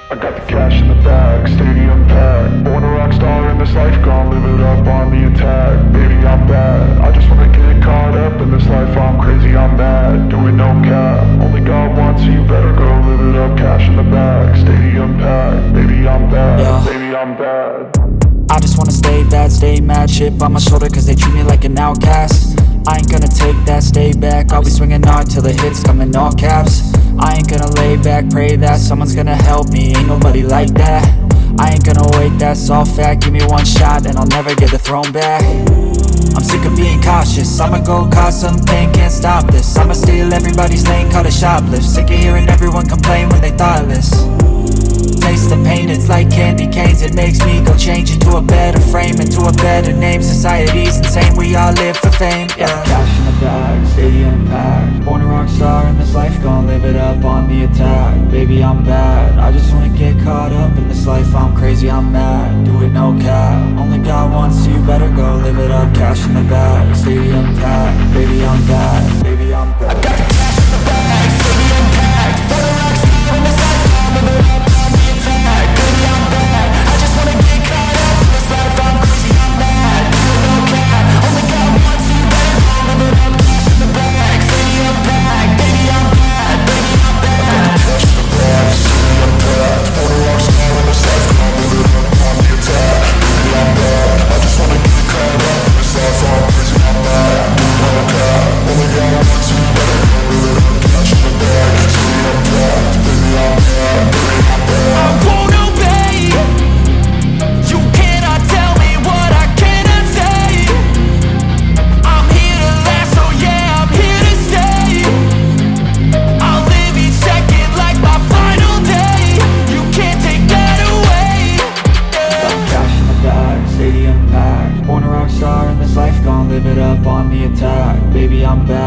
I got the cash in the bag, stadium packed. Born a rock star in this life, gon' live it up on the attack. Baby, I'm bad, I just wanna get caught up in this life. I'm crazy, I'm mad, doing no cap. Only God wants, so you better go live it up. Cash in the bag, stadium packed. Baby, I'm bad, Yeah. baby, I'm bad. I just wanna stay bad, stay mad. Chip on my shoulder cause they treat me like an outcast. I ain't gonna take that, stay back. I'll be swinging hard till the hits come in all caps. I ain't gonna lay back, pray that someone's gonna help me. Ain't nobody like that. I ain't gonna wait, that's all fact. Give me one shot and I'll never get the throne back. I'm sick of being cautious, I'ma go cause some pain, can't stop this. I'ma steal everybody's lane, call it shoplift. Sick of hearing everyone complain when they thoughtless. Taste the pain, it's like candy canes. It makes me go change into a better frame, into a better name. Society's insane, we all live for fame, yeah. Cash in the bag, stadium packed. Born a rock star in this life, gon' live it up on the attack. Baby, I'm bad, I just wanna get caught up in this life. I'm crazy, I'm mad, do it no cap. Only God wants, so you better go live it up. Cash in the bag, stadium packed. Baby, I'm bad, baby, I'm bad. I got the cash in the bag, stadium packed. Born a rock star in this life, gon' live it up on the attack. Baby, I'm bad, I just wanna get caught up in this life. I'm crazy, I'm mad, do it no cap. Only God wants, so you better go live it up. Cash in the bag, stadium packed. Baby, I'm bad, baby, I'm bad. Cash in the bag, stadium packed. Born a rock star in this life, gon' live it up on the attack. Baby, I'm bad, I just wanna get caught up in this life. I'm crazy, I'm mad, do it no cap. Only God wants, so you better go live it up. Cash in the bag, stadium packed. Baby, I'm bad, baby, I'm bad. I won't obey. You cannot tell me what I cannot say. I'm here to last, so yeah, I'm here to stay. I'll live each second like my final day. You can't take that away, yeah. Cash in the bag, stadium packed. Born a rock star in this life, gon' live it up on the attack. Baby, I'm back,